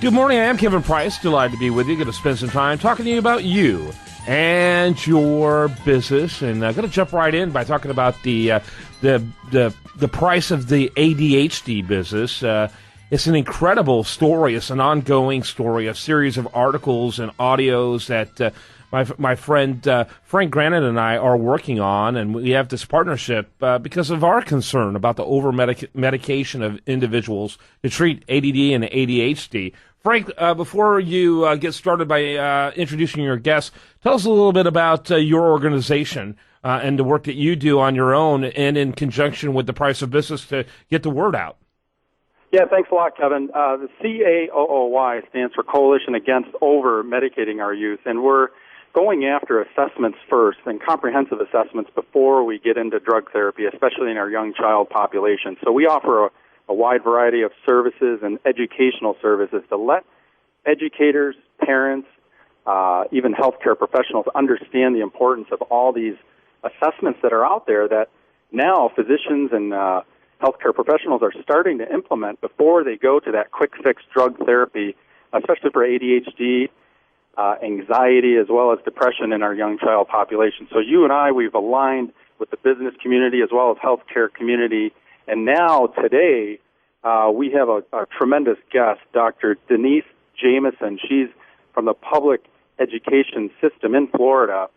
Good morning. I am Kevin Price. Delighted to be with you. Going to spend some time talking to you about you and your business. And I'm going to jump right in by talking about the price of the ADHD business. It's an incredible story. It's an ongoing story, a series of articles and audios that my friend Frank Granett and I are working on, and we have this partnership because of our concern about the over-medication of individuals to treat ADD and ADHD. Frank, before you get started by introducing your guests, tell us a little bit about your organization and the work that you do on your own and in conjunction with the Price of Business to get the word out. Yeah, thanks a lot, Kevin. The CAOOY stands for Coalition Against Over-Medicating Our Youth, and we're going after assessments first and comprehensive assessments before we get into drug therapy, especially in our young child population. So we offer a wide variety of services and educational services to let educators, parents, even healthcare professionals understand the importance of all these assessments that are out there that now physicians and healthcare professionals are starting to implement before they go to that quick fix drug therapy, especially for ADHD, anxiety, as well as depression in our young child population. So you and I, we've aligned with the business community as well as healthcare community. And now, today, we have a tremendous guest, Dr. Denise Jamison. She's from the public education system in Florida,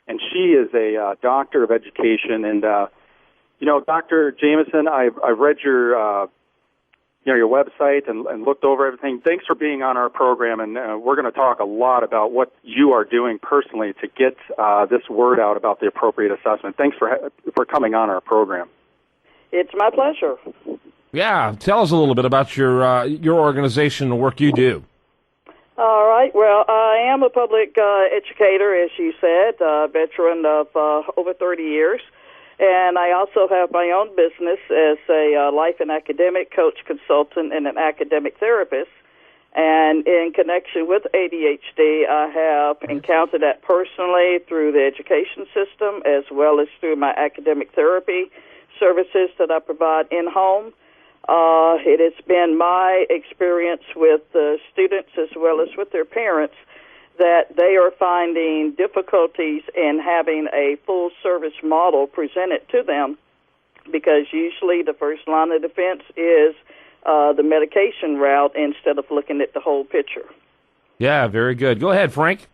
and she is a doctor of education. And, Dr. Jamison, I've read your website and looked over everything. Thanks for being on our program, and we're going to talk a lot about what you are doing personally to get this word out about the appropriate assessment. Thanks for coming on our program. It's my pleasure. Yeah, tell us a little bit about your organization and the work you do. All right. Well, I am a public educator, as you said, veteran of over 30 years. And I also have my own business as a life and academic coach consultant and an academic therapist. And in connection with ADHD, I have encountered that personally through the education system as well as through my academic therapy services that I provide in-home. It has been my experience with the students as well as with their parents that they are finding difficulties in having a full-service model presented to them because usually the first line of defense is the medication route instead of looking at the whole picture. Yeah, very good. Go ahead, Frank.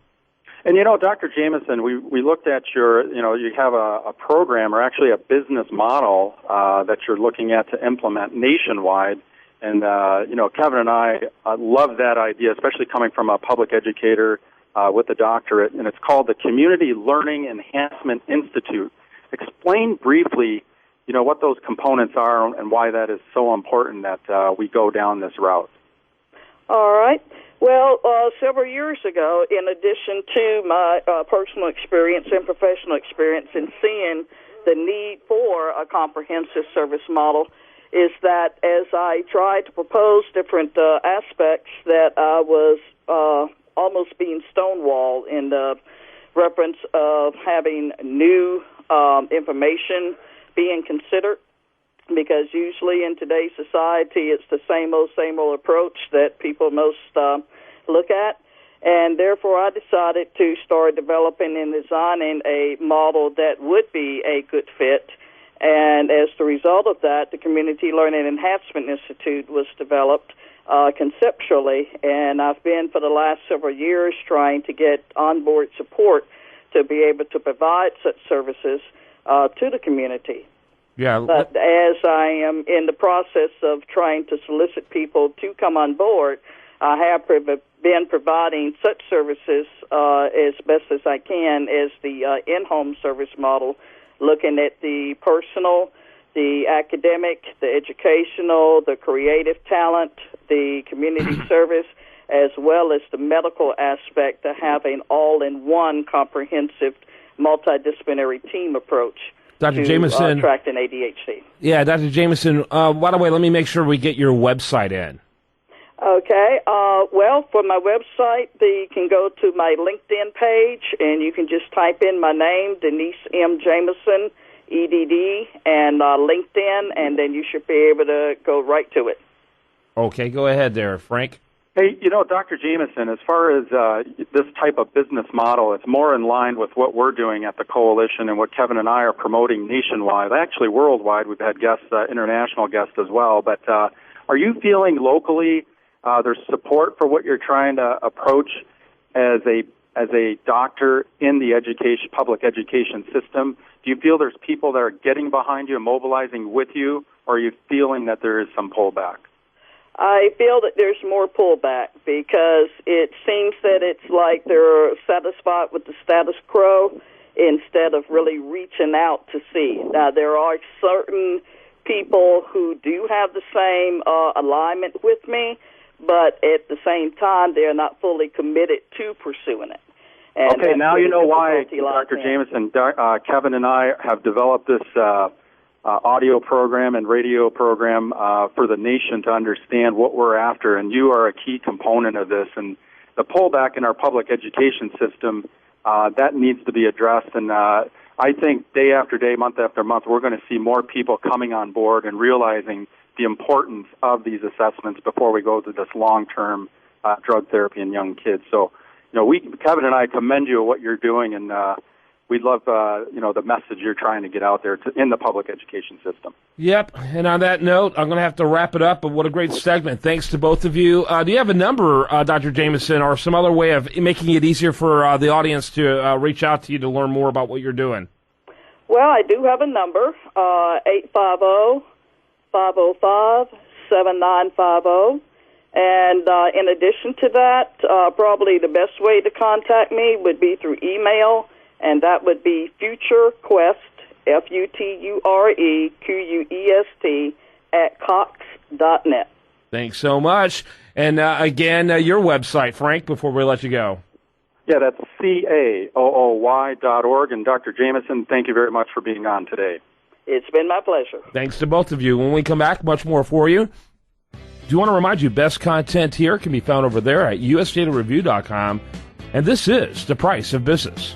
And, Dr. Jamison, we looked at you have a program or actually a business model that you're looking at to implement nationwide. And, Kevin and I love that idea, especially coming from a public educator with a doctorate, and it's called the Community Learning Enhancement Institute. Explain briefly, what those components are and why that is so important that we go down this route. All right. Well, several years ago, in addition to my personal experience and professional experience in seeing the need for a comprehensive service model, is that as I tried to propose different aspects that I was almost being stonewalled in the reference of having new information being considered, because usually in today's society it's the same old approach that people most look at. And therefore I decided to start developing and designing a model that would be a good fit. And as the result of that, the Community Learning Enhancement Institute was developed conceptually, and I've been for the last several years trying to get onboard support to be able to provide such services to the community. Yeah. But as I am in the process of trying to solicit people to come on board, I have been providing such services as best as I can as the in-home service model, looking at the personal, the academic, the educational, the creative talent, the community service, as well as the medical aspect to have an all-in-one comprehensive multidisciplinary team approach Dr. to Jamison, tracking ADHD. Yeah, Dr. Jamison, by the way, let me make sure we get your website in. Okay. Well, for my website, you can go to my LinkedIn page, and you can just type in my name, Denise M. Jamison, EDD, and LinkedIn, and then you should be able to go right to it. Okay, go ahead there, Frank. Hey, Dr. Jamison, as far as this type of business model, it's more in line with what we're doing at the Coalition and what Kevin and I are promoting nationwide, actually worldwide. We've had guests, international guests as well. But are you feeling locally there's support for what you're trying to approach as a doctor in the public education system? Do you feel there's people that are getting behind you and mobilizing with you, or are you feeling that there is some pullback? I feel that there's more pullback because it seems that it's like they're satisfied with the status quo instead of really reaching out to see. Now, there are certain people who do have the same alignment with me, but at the same time, they're not fully committed to pursuing it. And okay, now you know why, Dr. Jamison. Kevin and I have developed this audio program and radio program for the nation to understand what we're after, and you are a key component of this. And the pullback in our public education system, that needs to be addressed. And I think day after day, month after month, we're going to see more people coming on board and realizing the importance of these assessments before we go to this long-term drug therapy in young kids. So, Kevin and I commend you on what you're doing, and we love, the message you're trying to get out there in the public education system. Yep. And on that note, I'm going to have to wrap it up, but what a great segment. Thanks to both of you. Do you have a number, Dr. Jamison, or some other way of making it easier for the audience to reach out to you to learn more about what you're doing? Well, I do have a number, 850-505-7950. And in addition to that, probably the best way to contact me would be through email, and that would be FutureQuest, FutureQuest, @cox.net. Thanks so much. And again, your website, Frank, before we let you go. Yeah, that's CAOOY.org. And Dr. Jamison, thank you very much for being on today. It's been my pleasure. Thanks to both of you. When we come back, much more for you. Do you want to remind you, best content here can be found over there at usdatareview.com. And this is The Price of Business.